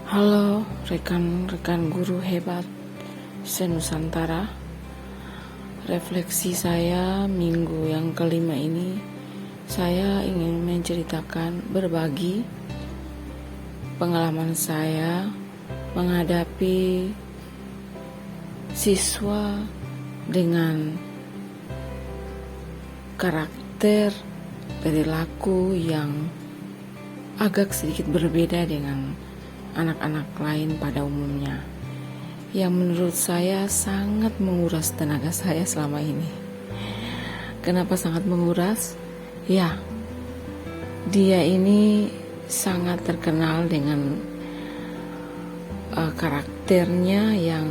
Halo rekan-rekan guru hebat se-Nusantara. Refleksi saya minggu yang kelima ini, saya ingin menceritakan, berbagi pengalaman saya menghadapi siswa dengan karakter perilaku yang agak sedikit berbeda dengan anak-anak lain pada umumnya, yang menurut saya sangat menguras tenaga saya selama ini. Kenapa sangat menguras? Ya, dia ini sangat terkenal dengan karakternya yang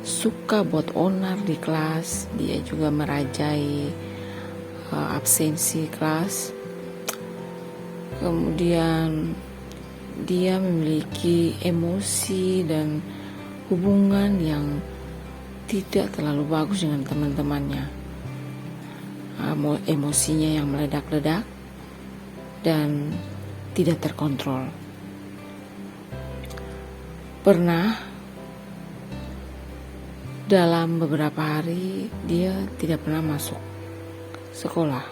suka buat onar di kelas. Dia juga merajai absensi kelas. Kemudian dia memiliki emosi dan hubungan yang tidak terlalu bagus dengan teman-temannya. Emosinya yang meledak-ledak dan tidak terkontrol. Pernah dalam beberapa hari dia tidak pernah masuk sekolah.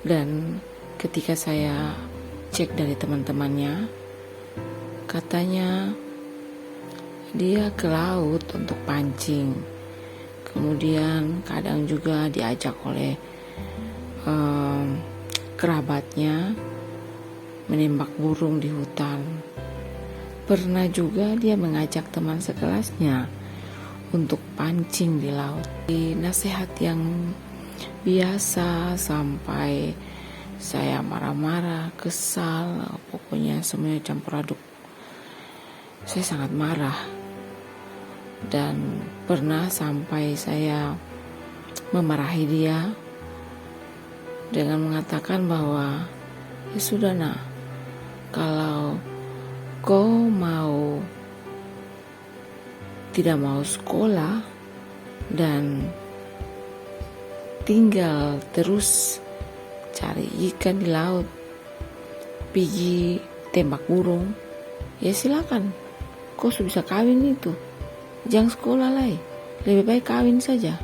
Dan ketika saya cek dari teman-temannya, katanya dia ke laut untuk pancing. Kemudian kadang juga diajak oleh kerabatnya menembak burung di hutan. Pernah juga dia mengajak teman sekelasnya untuk pancing di laut. Nasihat yang biasa sampai saya marah-marah, kesal, pokoknya semuanya campur aduk. Saya sangat marah dan pernah sampai saya memarahi dia dengan mengatakan bahwa ya sudah nak, kalau kau tidak mau sekolah dan tinggal terus cari ikan di laut, pergi tembak burung, ya silakan. Kau sudah bisa kawin itu, jangan sekolah lagi, lebih baik kawin saja.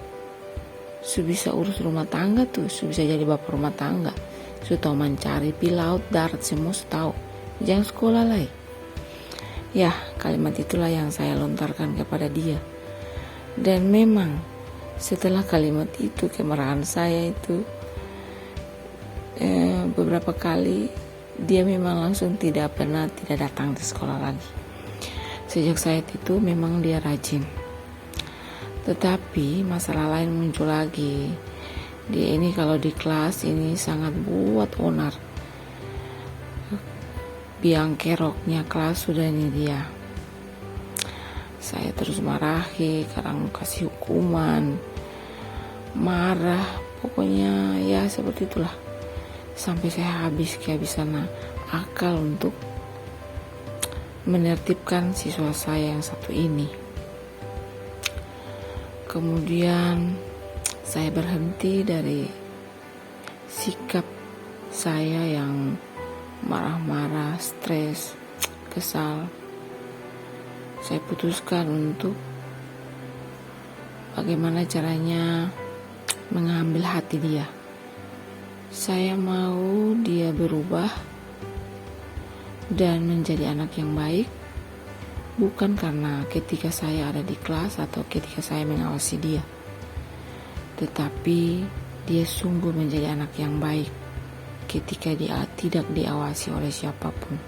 Sudah bisa urus rumah tangga tuh, sudah bisa jadi bapak rumah tangga, sudah tahu mencari pi laut darat semua tahu, jangan sekolah lagi. Ya, kalimat itulah yang saya lontarkan kepada dia. Dan memang setelah kalimat itu, kemarahan saya itu beberapa kali dia memang langsung tidak datang di sekolah lagi. Sejak saat itu memang dia rajin. Tetapi masalah lain muncul lagi. Dia ini kalau di kelas ini sangat buat onar. Biang keroknya kelas sudah ini dia. Saya terus marahi, kadang kasih hukuman, marah, pokoknya ya seperti itulah. Sampai saya kehabisan akal untuk menertibkan siswa saya yang satu ini. Kemudian saya berhenti dari sikap saya yang marah-marah, stres, kesal. Saya putuskan untuk bagaimana caranya mengambil hati dia. Saya mau dia berubah dan menjadi anak yang baik, bukan karena ketika saya ada di kelas atau ketika saya mengawasi dia, tetapi dia sungguh menjadi anak yang baik ketika dia tidak diawasi oleh siapapun.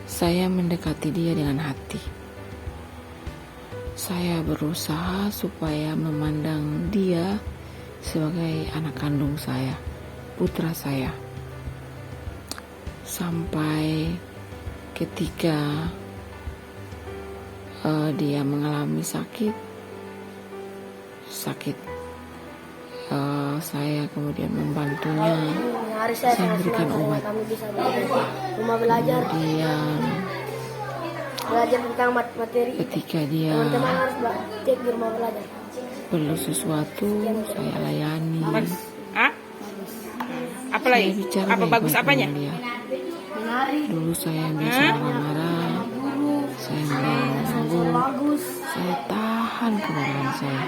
Saya mendekati dia dengan hati. Saya berusaha supaya memandang dia sebagai anak kandung saya, putra saya. Sampai ketika dia mengalami sakit, saya kemudian membantunya. Saya berikan obat. Kemudian belajar tentang materi. Ketika dia Teman-teman harus cek di rumah belajar. perlu sesuatu, saya layani. Apalagi? Saya bicara Apa bagus baik-baik apanya? dengan dia. Menari. Dulu saya yang biasa marah-marah, Guru. saya mengganggu, Bagus. saya tahan kemarahan saya.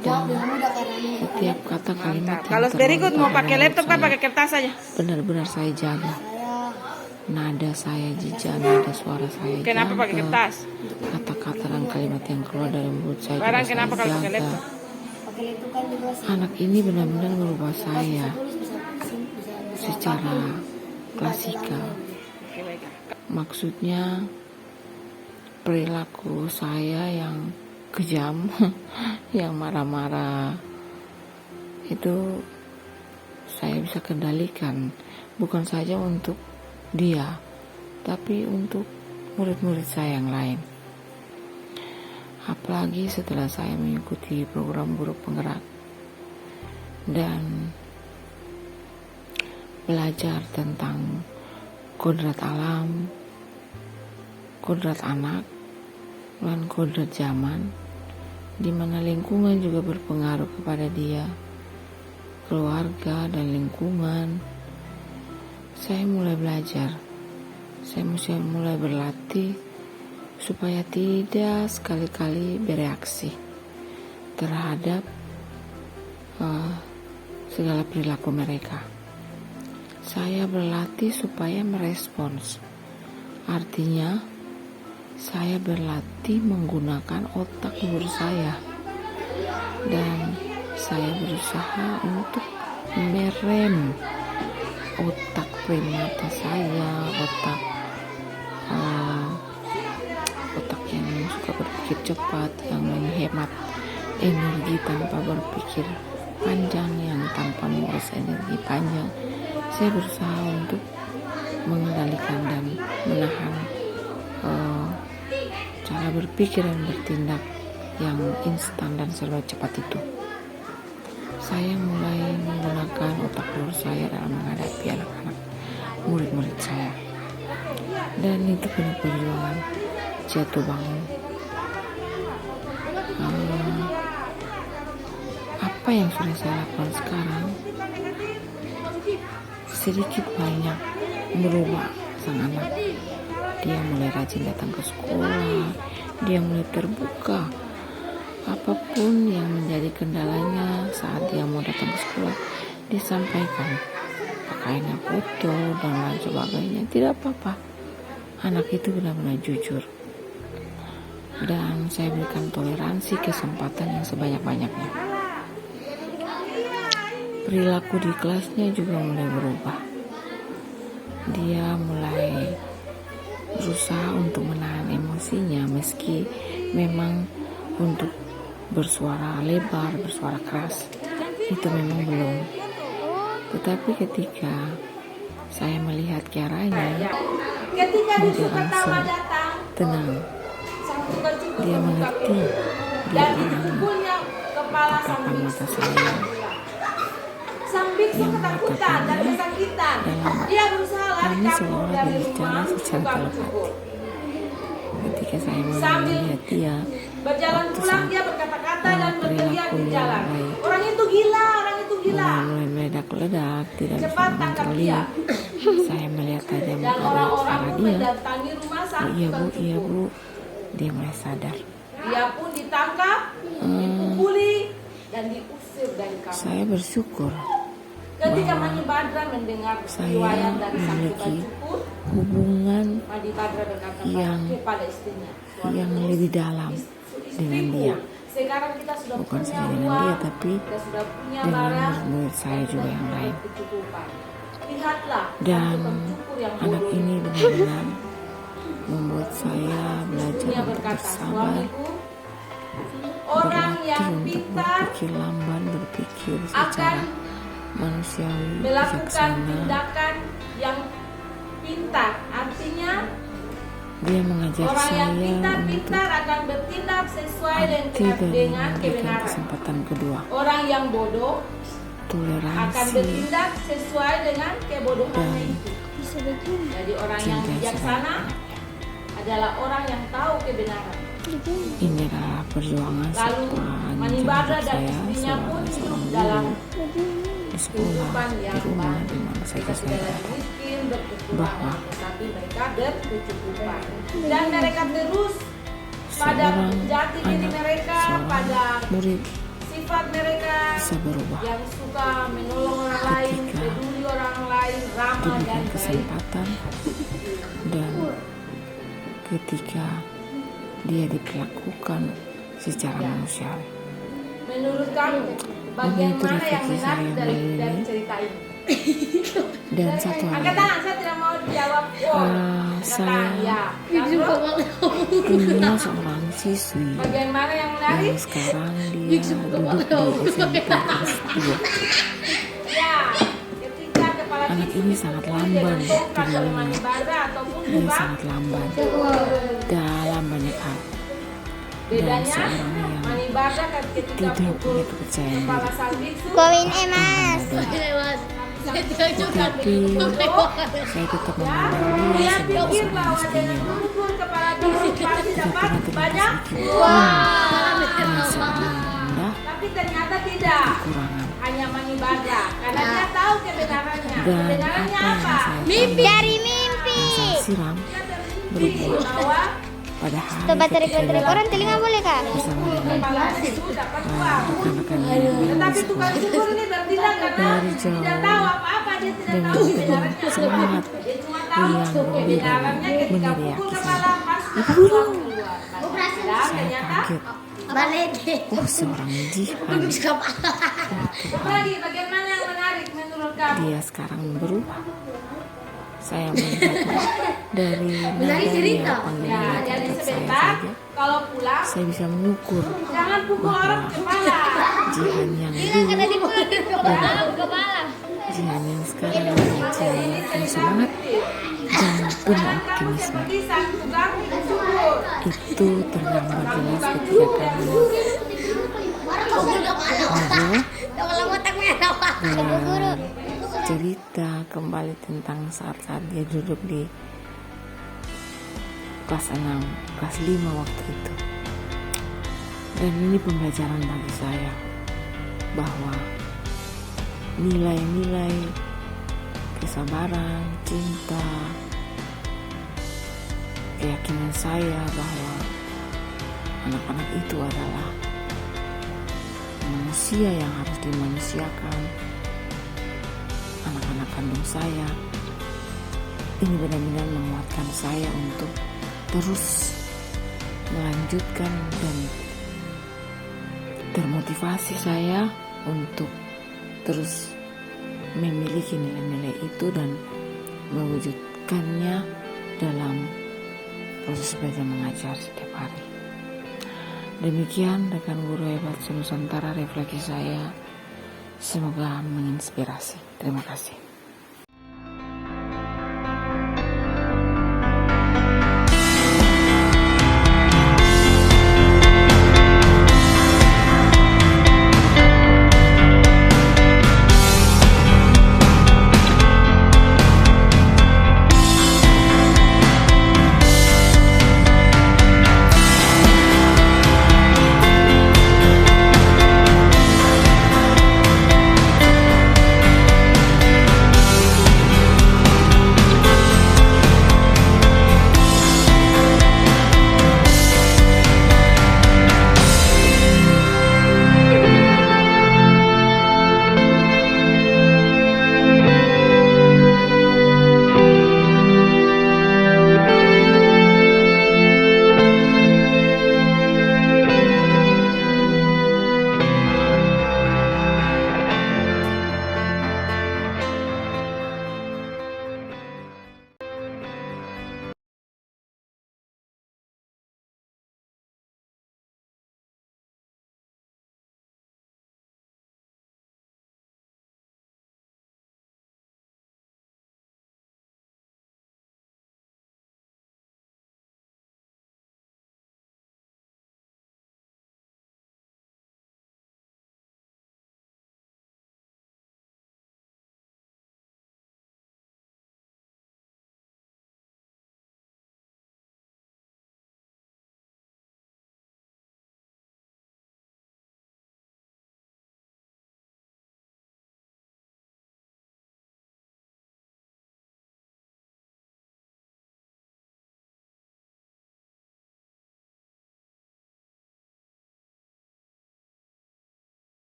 Jawab dengan mudah karena ini. Setiap kata kalimat yang Kalau berikut mau terlontar pakai dari laptop kan saya, pakai kertas aja. benar-benar saya jaga. Nada saya jaga, nada suara saya Kenapa pakai jaga. kertas? Kata-kata dan kalimat yang keluar dari mulut saya Barang juga kenapa saya kalau pakai jaga. laptop? Pakai itu kan juga sih. Anak ini benar-benar merubah saya Tulis bisa secara klasikal. Oke, baik. Maksudnya perilaku saya yang kejam, yang marah-marah itu saya bisa kendalikan, bukan saja untuk dia, tapi untuk murid-murid saya yang lain. Apalagi setelah saya mengikuti program guru penggerak dan belajar tentang kodrat alam, kodrat anak, dan kodrat zaman, di mana lingkungan juga berpengaruh kepada dia, keluarga dan lingkungan. Saya mulai belajar, saya mulai berlatih supaya tidak sekali-kali bereaksi terhadap segala perilaku mereka. Saya berlatih supaya merespons, artinya saya berlatih menggunakan otak luhur saya, dan saya berusaha untuk merem otak primata saya, otak yang suka berpikir cepat, yang menghemat energi tanpa berpikir panjang, yang tanpa mengurus energi panjang. Saya berusaha untuk mengendalikan dan menahan cara berpikir dan bertindak yang instan dan serba cepat itu. Saya mulai menggunakan otak luhur saya dalam menghadapi anak-anak murid-murid saya, dan itu penuh perjuangan, jatuh bangun. Apa yang sudah saya lakukan sekarang sedikit banyak merubah sang anak. Dia mulai rajin datang ke sekolah, dia mulai terbuka. Apapun yang menjadi kendalanya saat dia mau datang ke sekolah, disampaikan. Pakaiannya kotor dan lain sebagainya, tidak apa-apa. Anak itu benar-benar jujur. Dan saya berikan toleransi, kesempatan yang sebanyak-banyaknya. Perilaku di kelasnya juga mulai berubah. Dia mulai berusaha untuk menahan emosinya, meski memang untuk bersuara lebar, bersuara keras itu memang belum. Tetapi ketika saya melihat caranya, dia langsung tenang. Dia mengerti, dia pahami tatapan mata saya yang mengatakannya dalam kami seolah berbicara secara telepati. Ketika saya melihat dia berjalan pulang, dia berkata-kata dan berteriak di jalan. baik, Orang itu gila, orang itu gila. mulai meledak-ledak, tidak bisa Cepat tangkap mengontrol. Saya melihat aja Dan muka orang-orang arah pun dia. mendatangi rumah sang Iya tukang bu, cukur. dia mulai sadar. Dia pun ditangkap, dipukuli, dan diusir dari kamar. Saya bersyukur Ketika bahwa Mani Badra mendengar saya riwayat dari sang tukang memiliki cukur, hubungan Mani Badra berkata yang kepada istrinya, yang lebih dalam dengan dia. sekarang kita sudah Bukan punya saja dengan uang, dia, tapi kita sudah punya dengan barang, murid saya juga yang lain. kecukupan. Lihatlah, Dan tukang cukur yang anak bodoh ini benar-benar membuat saya belajar Istrinya untuk berkata, bersabar, suamiku, orang yang berlatih untuk pintar berpikir lamban, berpikir akan secara manusiawi, melakukan bijaksana. tindakan yang pintar. Artinya Dia mengajar orang yang saya untuk pintar-pintar akan bertindak sesuai arti dan dengan memberikan kebenaran. kesempatan kedua, Orang yang bodoh akan toleransi bertindak sesuai dengan kebodohannya dan itu. Bisa begini. Jadi orang yang cinta bijaksana sebanyak-banyaknya. adalah orang yang tahu kebenaran. Ini adalah perjuangan Lalu sepanjang Mani Badra hidup dan saya istrinya pun sebagai hidup seorang dalam guru di sekolah, di rumah, di mana saja saya berada, bahwa tapi mereka berkecukupan dan mereka terus pada seorang jati diri anak, mereka, pada seorang murid sifat mereka bisa berubah yang suka menolong orang lain, ketika peduli orang lain, ramah dan diberikan baik. kesempatan dan ketika dia diperlakukan secara manusiawi. Menurut kamu, bagian Begitu mana yang refleksi menarik saya dari ini. cerita ini? Dan satu hal Angkat lagi, tangan, saya tidak mau dijawab. saya ya. Terus, punya seorang siswi bagian mana yang menarik? yang sekarang dia duduk di SMP kelas 2. Ya, ketika kepala Anak siswi ini sangat dipukul lamban dengan tongkat di oleh dalamnya. manibaga ataupun Dia buka, sangat lamban dalam banyak hal dan bedanya seorang yang manibaga ketika tidak pukul punya kepercayaan kepala diri. sang biksu, Koin emas. Tetapi saya tetap memandang dia dia sebagai pikir seorang bahwa dengan istimewa. memukul kepala biksu pasti dapat banyak Dia uang. seorang yang rendah, Tapi ternyata tidak, kekurangan. hanya manibaga karena dia tahu kebenarannya. Dan Kebenarannya apa yang apa? saya Mimpi dari mimpi. saya siram Dia terbukti berbuah bahwa pada hari Tuh baterai ketika dia koran telinga boleh kak? bersama dengan kepala biksu dapat uang. rekan-rekannya yang lain di Tetapi tukang sekolah. cukur ini bertindak karena Dari jauh tidak tahu apa-apa, dia tidak dengan tahu penuh kebenarannya. semangat Dia cuma tahu yang kebenarannya ketika meneriaki pukul saya. kepala pas uang keluar. Dan Saya ternyata kaget. Balik deh. Oh, seorang jihad. apa lagi bagaimana yang menarik menurut kamu? Dia sekarang berubah. Saya melihatnya dari nadanya panggilan Ya, jadi terhadap saya sebentar saja. kalau pulang Saya bisa mengukur jangan pukul orang kepala. jihan yang dulu jihan yang sekarang adalah jihan yang penuh semangat dan penuh optimisme. Seperti sang tukang cukur. Itu tergambar jelas ketika kami ngobrol dan cerita kembali tentang saat-saat dia duduk di kelas 6, kelas 5 waktu itu. Dan ini pembelajaran bagi saya bahwa nilai-nilai kesabaran, cinta, keyakinan saya bahwa anak-anak itu adalah manusia yang harus dimanusiakan, anak-anak kandung saya, ini benar-benar menguatkan saya untuk terus melanjutkan dan termotivasi saya untuk terus memiliki nilai-nilai itu dan mewujudkannya dalam proses belajar mengajar setiap hari. Demikian rekan guru hebat Nusantara refleksi saya, semoga menginspirasi. Terima kasih.